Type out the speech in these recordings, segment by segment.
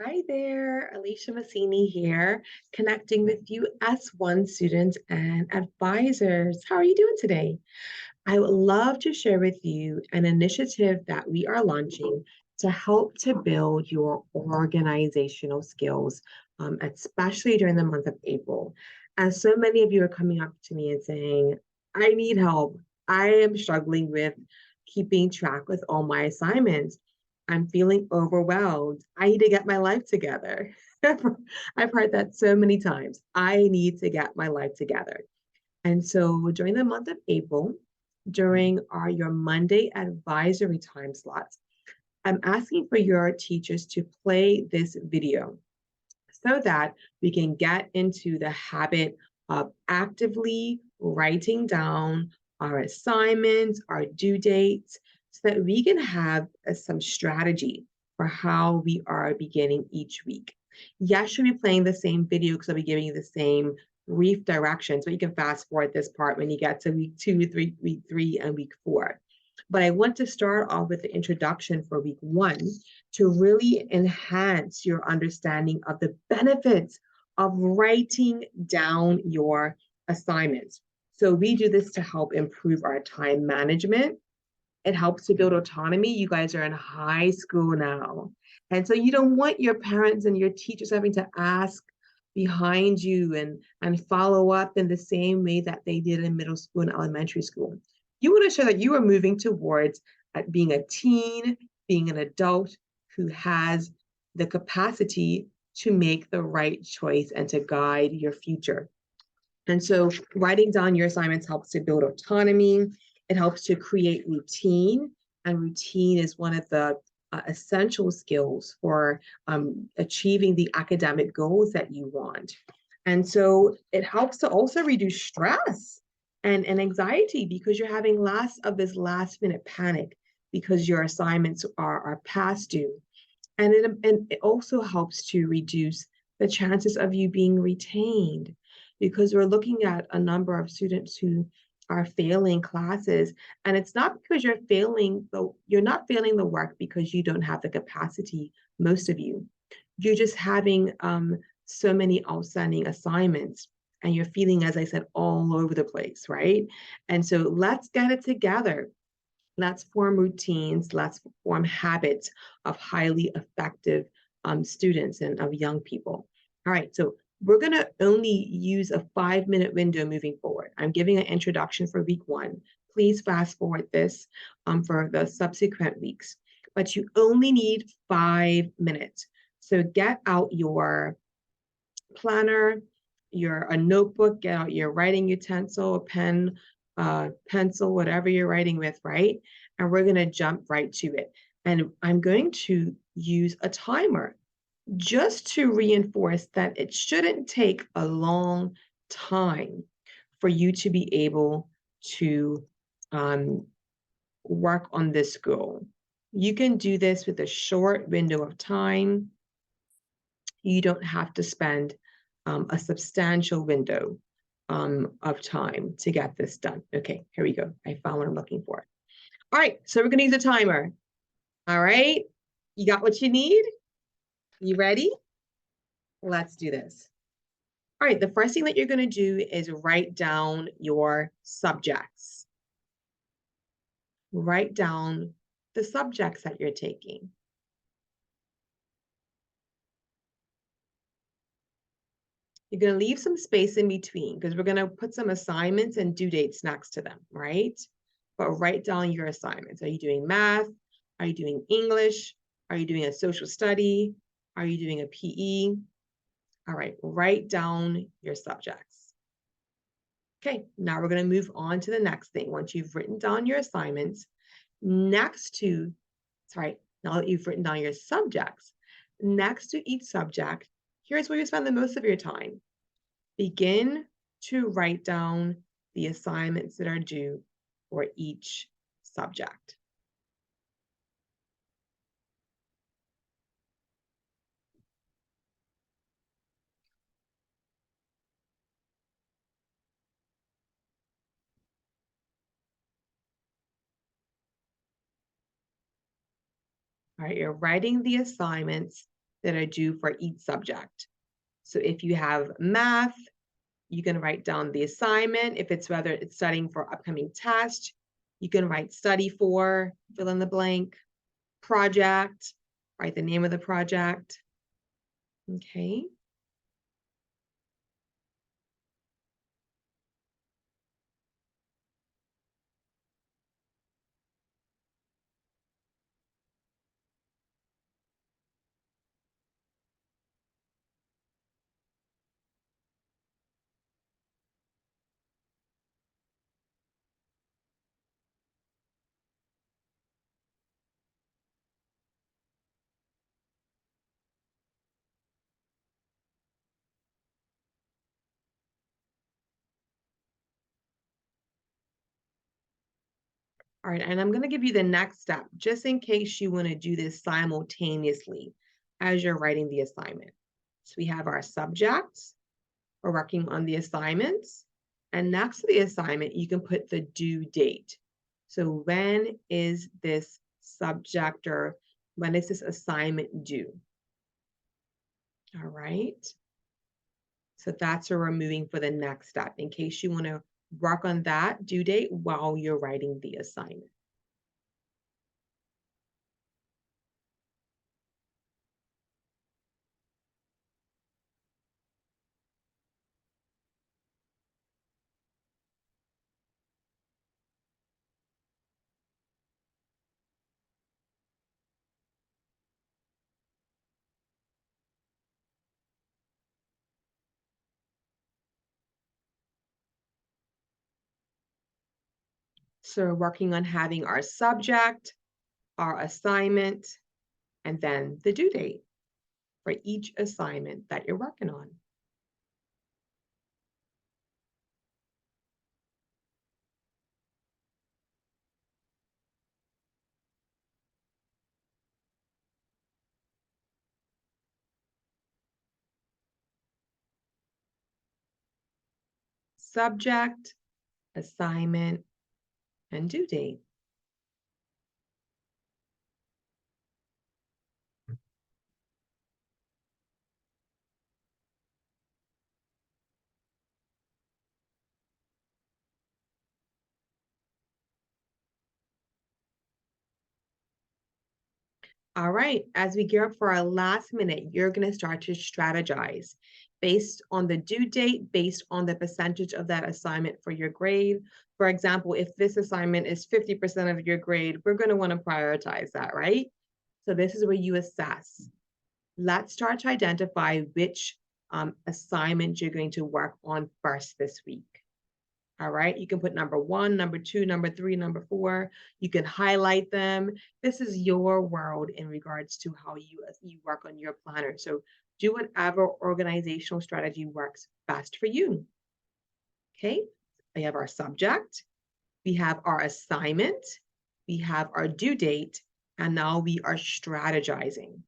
Hi there, Alicia Massini here, connecting with you S1 students and advisors. How are you doing today? I would love to share with you an initiative that we are launching to help to build your organizational skills, especially during the month of April. As so many of you are coming up to me and saying, I need help. I am struggling with keeping track with all my assignments. I'm feeling overwhelmed. I need to get my life together. I've heard that so many times. I need to get my life together. And so during the month of April, during your Monday advisory time slots, I'm asking for your teachers to play this video so that we can get into the habit of actively writing down our assignments, our due dates, so that we can have some strategy for how we are beginning each week. Yes, you'll be playing the same video because I'll be giving you the same brief directions, but you can fast forward this part when you get to week 2, week 3, and week 4. But I want to start off with the introduction for week 1 to really enhance your understanding of the benefits of writing down your assignments. So we do this to help improve our time management. It helps to build autonomy. You guys are in high school now. And so you don't want your parents and your teachers having to ask behind you and follow up in the same way that they did in middle school and elementary school. You want to show that you are moving towards being a teen, being an adult who has the capacity to make the right choice and to guide your future. And so writing down your assignments helps to build autonomy. It helps to create routine. And routine is one of the essential skills for achieving the academic goals that you want. And so it helps to also reduce stress and anxiety because you're having less of this last minute panic because your assignments are past due. And it also helps to reduce the chances of you being retained because we're looking at a number of students who are failing classes, and it's not because you're not failing the work because you don't have the capacity. Most of you're just having so many outstanding assignments, and you're feeling, as I said, all over the place, right? And so let's get it together. Let's form routines, let's form habits of highly effective students and of young people. All right, so we're going to only use a 5-minute window moving forward. I'm giving an introduction for week 1. Please fast forward this for the subsequent weeks, but you only need 5 minutes. So get out your planner, a notebook, get out your writing utensil, a pen, pencil, whatever you're writing with, right? And we're going to jump right to it. And I'm going to use a timer just to reinforce that it shouldn't take a long time for you to be able to um, work on this goal. You can do this with a short window of time. You don't have to spend a substantial window of time to get this done. Okay, here we go. I found what I'm looking for. All right, so we're gonna use a timer. All right, you got what you need? You ready? Let's do this. All right, the first thing that you're gonna do is write down your subjects. Write down the subjects that you're taking. You're going to leave some space in between because we're going to put some assignments and due dates next to them, right? But write down your assignments. Are you doing math? Are you doing English? Are you doing a social study? Are you doing a PE? All right, write down your subjects. Okay, now we're going to move on to the next thing. Once you've written down your assignments, now that you've written down your subjects, next to each subject, here's where you spend the most of your time. Begin to write down the assignments that are due for each subject. All right, you're writing the assignments that are due for each subject. So if you have math, you can write down the assignment. If it's whether it's studying for upcoming test, you can write study for, fill in the blank, project, write the name of the project. Okay. All right, and I'm going to give you the next step just in case you want to do this simultaneously as you're writing the assignment. So we have our subjects, we're working on the assignments, and next to the assignment, you can put the due date. So when is this subject or when is this assignment due? All right. So that's where we're moving for the next step in case you want to work on that due date while you're writing the assignment. So we're working on having our subject, our assignment, and then the due date for each assignment that you're working on. Subject, assignment, and due date. All right, as we gear up for our last minute, you're going to start to strategize based on the due date, based on the percentage of that assignment for your grade. For example, if this assignment is 50% of your grade, we're going to want to prioritize that, right? So this is where you assess. Let's start to identify which assignment you're going to work on first this week. All right, you can put number 1, number 2, number 3, number 4. You can highlight them. This is your world in regards to how you work on your planner. So do whatever organizational strategy works best for you. Okay, we have our subject, we have our assignment, we have our due date, and now we are strategizing.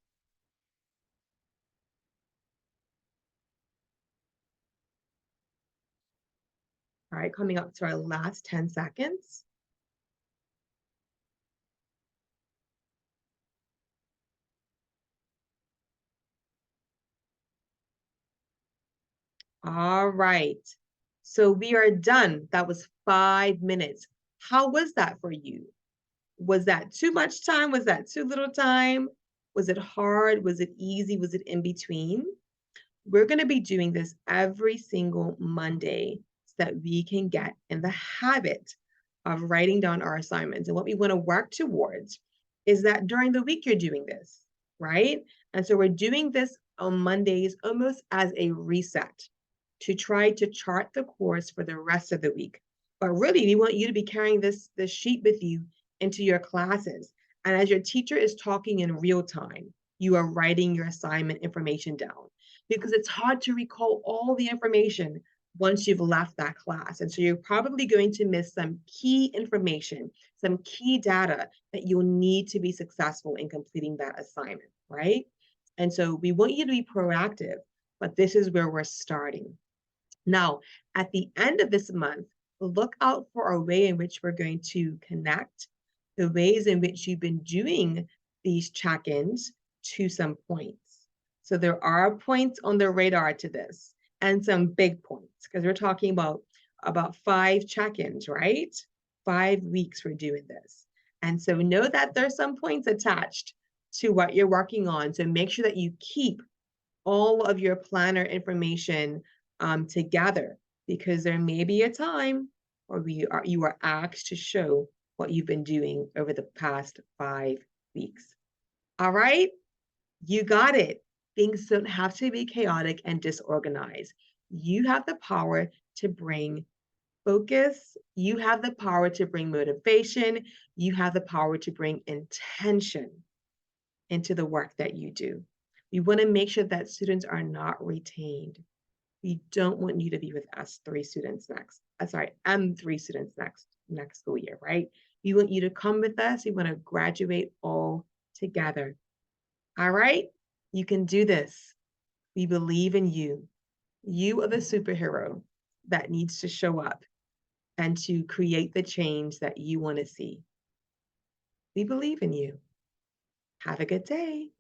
All right, coming up to our last 10 seconds. All right. So we are done. That was 5 minutes. How was that for you? Was that too much time? Was that too little time? Was it hard? Was it easy? Was it in between? We're going to be doing this every single Monday so that we can get in the habit of writing down our assignments. And what we want to work towards is that during the week you're doing this, right? And so we're doing this on Mondays almost as a reset to try to chart the course for the rest of the week. But really, we want you to be carrying this sheet with you into your classes. And as your teacher is talking in real time, you are writing your assignment information down because it's hard to recall all the information once you've left that class. And so you're probably going to miss some key information, some key data that you'll need to be successful in completing that assignment, right? And so we want you to be proactive, but this is where we're starting. Now, at the end of this month, look out for a way in which we're going to connect the ways in which you've been doing these check-ins to some points. So there are points on the radar to this and some big points because we're talking about 5 check-ins, right? 5 weeks we're doing this. And so know that there's some points attached to what you're working on. So make sure that you keep all of your planner information together because there may be a time where you are asked to show what you've been doing over the past 5 weeks. All right, you got it. Things don't have to be chaotic and disorganized. You have the power to bring focus. You have the power to bring motivation. You have the power to bring intention into the work that you do. We want to make sure that students are not retained. We don't want you to be with S3 students next. Sorry, M3 students next school year, right? We want you to come with us. We want to graduate all together. All right? You can do this. We believe in you. You are the superhero that needs to show up and to create the change that you want to see. We believe in you. Have a good day.